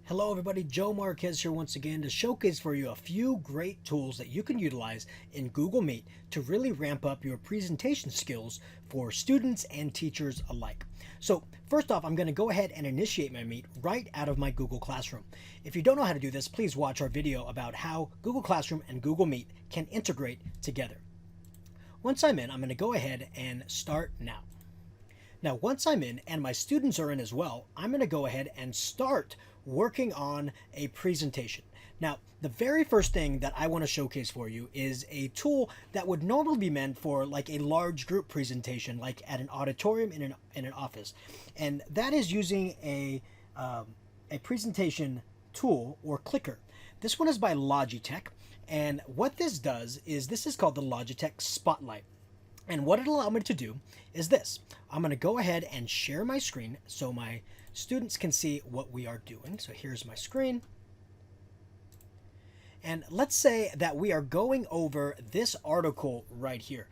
Hello everybody, Joe Marquez here once again to showcase for you a few great tools that you can utilize in Google Meet to really ramp up your presentation skills for students and teachers alike. So first off, I'm going to go ahead and initiate my Meet right out of my Google Classroom. If you don't know how to do this, please watch our video about how Google Classroom and Google Meet can integrate together. Once I'm in, I'm going to go ahead and start now. Now, once I'm in and my students are in as well, I'm going to go ahead and start working on a presentation. Now, the very first thing that I want to showcase for you is a tool that would normally be meant for like a large group presentation, like at an auditorium in an office. And that is using a presentation tool or clicker. This one is by Logitech. And what this does is this is called the Logitech Spotlight. And what it'll allow me to do is this. I'm going to go ahead and share my screen so my students can see what we are doing. So here's my screen. And let's say that we are going over this article right here.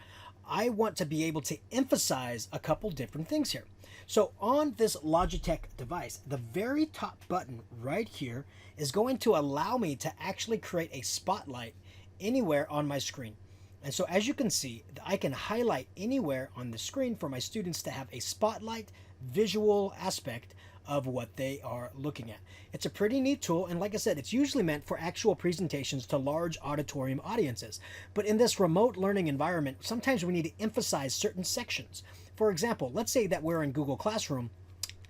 I want to be able to emphasize a couple different things here. So on this Logitech device, the very top button right here is going to allow me to actually create a spotlight anywhere on my screen. And so as you can see, I can highlight anywhere on the screen for my students to have a spotlight visual aspect of what they are looking at. It's a pretty neat tool, and like I said, it's usually meant for actual presentations to large auditorium audiences. But in this remote learning environment, sometimes we need to emphasize certain sections. For example, let's say that we're in Google Classroom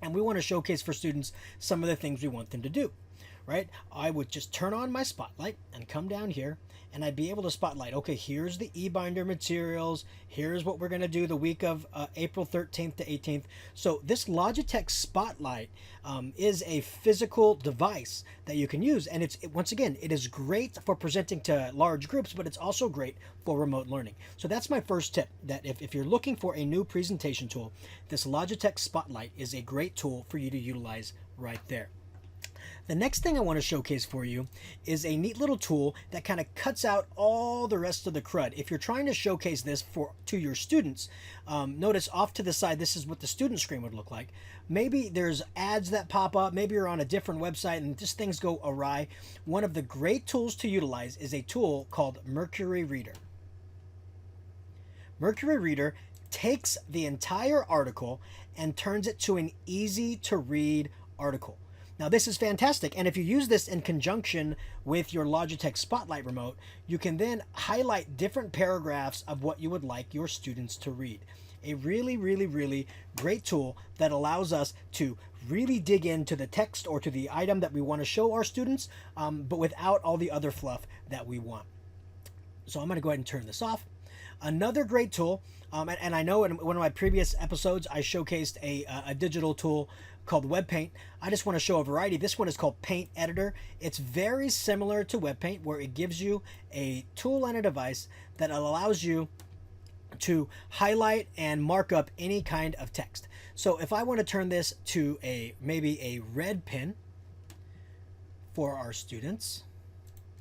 and we want to showcase for students some of the things we want them to do. Right? I would just turn on my spotlight and come down here and I'd be able to spotlight, okay, here's the e-binder materials, here's what we're going to do the week of April 13th to 18th. So this Logitech Spotlight is a physical device that you can use, and once again, it is great for presenting to large groups, but it's also great for remote learning. So that's my first tip, that if you're looking for a new presentation tool, this Logitech Spotlight is a great tool for you to utilize right there. The next thing I want to showcase for you is a neat little tool that kind of cuts out all the rest of the crud. If you're trying to showcase this to your students, notice off to the side, this is what the student screen would look like. Maybe there's ads that pop up, maybe you're on a different website and just things go awry. One of the great tools to utilize is a tool called Mercury Reader. Mercury Reader takes the entire article and turns it to an easy to read article. Now this is fantastic, and if you use this in conjunction with your Logitech Spotlight remote, you can then highlight different paragraphs of what you would like your students to read. A really, really, really great tool that allows us to really dig into the text or to the item that we want to show our students, but without all the other fluff that we want. So I'm going to go ahead and turn this off. Another great tool, and I know in one of my previous episodes I showcased a digital tool called WebPaint. I just want to show a variety. This one is called Paint Editor. It's very similar to WebPaint, where it gives you a tool and a device that allows you to highlight and mark up any kind of text. So if I want to turn this to maybe a red pen for our students,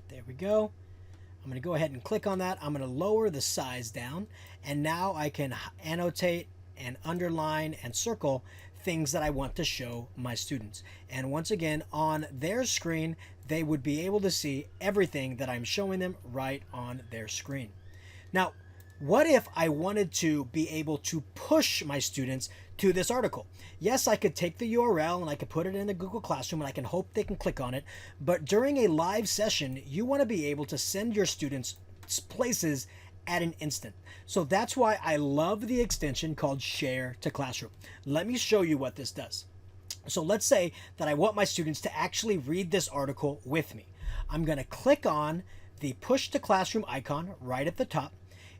there we go. I'm going to go ahead and click on that. I'm going to lower the size down, and now I can annotate and underline and circle things that I want to show my students. And once again, on their screen, they would be able to see everything that I'm showing them right on their screen. Now, what if I wanted to be able to push my students to this article? Yes, I could take the URL and I could put it in the Google Classroom and I can hope they can click on it. But during a live session, you want to be able to send your students places at an instant. So that's why I love the extension called Share to Classroom. Let me show you what this does. So let's say that I want my students to actually read this article with me. I'm going to click on the Push to Classroom icon right at the top.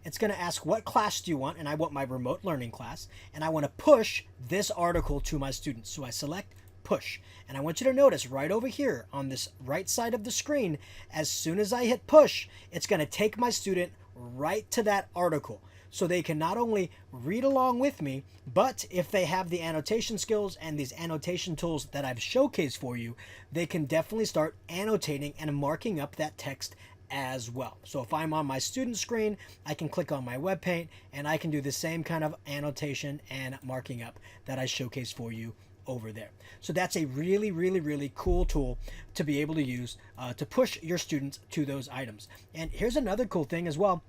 It's going to ask, what class do you want? And I want my remote learning class. And I want to push this article to my students. So I select push. And I want you to notice right over here on this right side of the screen, as soon as I hit push, it's going to take my student right to that article. So they can not only read along with me, but if they have the annotation skills and these annotation tools that I've showcased for you, they can definitely start annotating and marking up that text as well. So if I'm on my student screen, I can click on my web paint and I can do the same kind of annotation and marking up that I showcased for you over there. So that's a really, really, really cool tool to be able to use to push your students to those items. And here's another cool thing as well.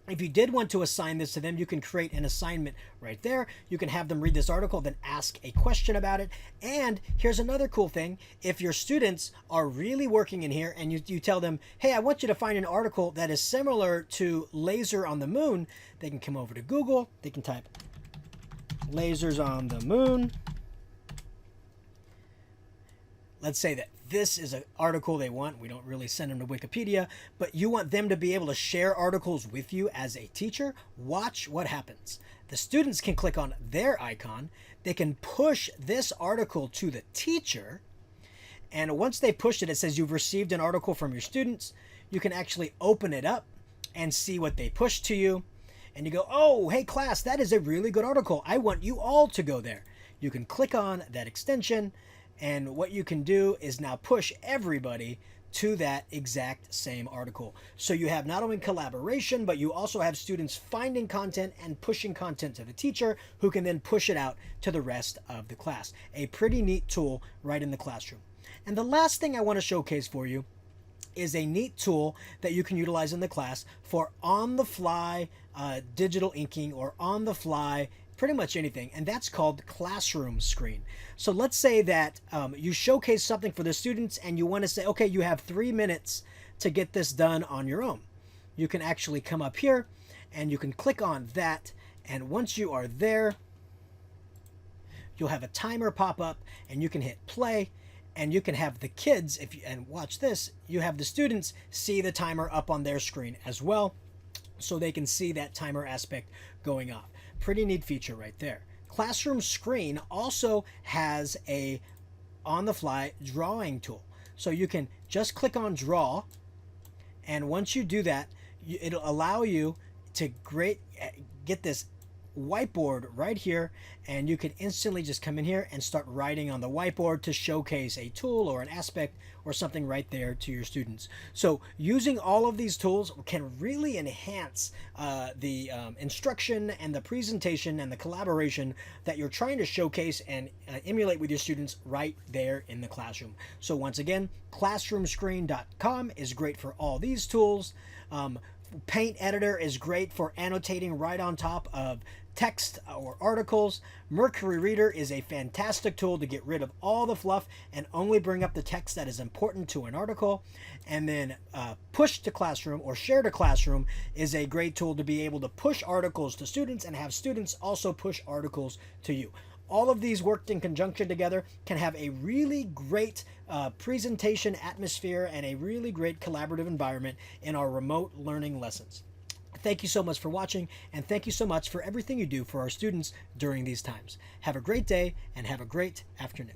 If you did want to assign this to them, you can create an assignment right there. You can have them read this article, then ask a question about it. And here's another cool thing. If your students are really working in here and you tell them, hey, I want you to find an article that is similar to laser on the moon, they can come over to Google. They can type lasers on the moon. Let's say that this is an article they want. We don't really send them to Wikipedia, but you want them to be able to share articles with you as a teacher. Watch what happens. The students can click on their icon. They can push this article to the teacher. And once they push it, it says you've received an article from your students. You can actually open it up and see what they push to you. And you go, oh, hey, class, that is a really good article. I want you all to go there. You can click on that extension. And what you can do is now push everybody to that exact same article. So you have not only collaboration, but you also have students finding content and pushing content to the teacher, who can then push it out to the rest of the class. A pretty neat tool right in the classroom. And the last thing I want to showcase for you is a neat tool that you can utilize in the class for on-the-fly digital inking, or on-the-fly pretty much anything, and that's called ClassroomScreen. So let's say that you showcase something for the students and you want to say, okay, you have 3 minutes to get this done on your own. You can actually come up here and you can click on that, and once you are there, you'll have a timer pop up and you can hit play, and you can have the kids, and watch this, you have the students see the timer up on their screen as well, so they can see that timer aspect going off. Pretty neat feature right there. ClassroomScreen also has a on-the-fly drawing tool. So you can just click on draw, and once you do that, it'll allow you to get this whiteboard right here, and you can instantly just come in here and start writing on the whiteboard to showcase a tool or an aspect or something right there to your students. So using all of these tools can really enhance the instruction and the presentation and the collaboration that you're trying to showcase and emulate with your students right there in the classroom. So once again, ClassroomScreen.com is great for all these tools. Paint Editor is great for annotating right on top of text or articles. Mercury Reader is a fantastic tool to get rid of all the fluff and only bring up the text that is important to an article. And then Push to Classroom, or Share to Classroom, is a great tool to be able to push articles to students and have students also push articles to you. All of these worked in conjunction together can have a really great presentation atmosphere and a really great collaborative environment in our remote learning lessons. Thank you so much for watching, and thank you so much for everything you do for our students during these times. Have a great day and have a great afternoon.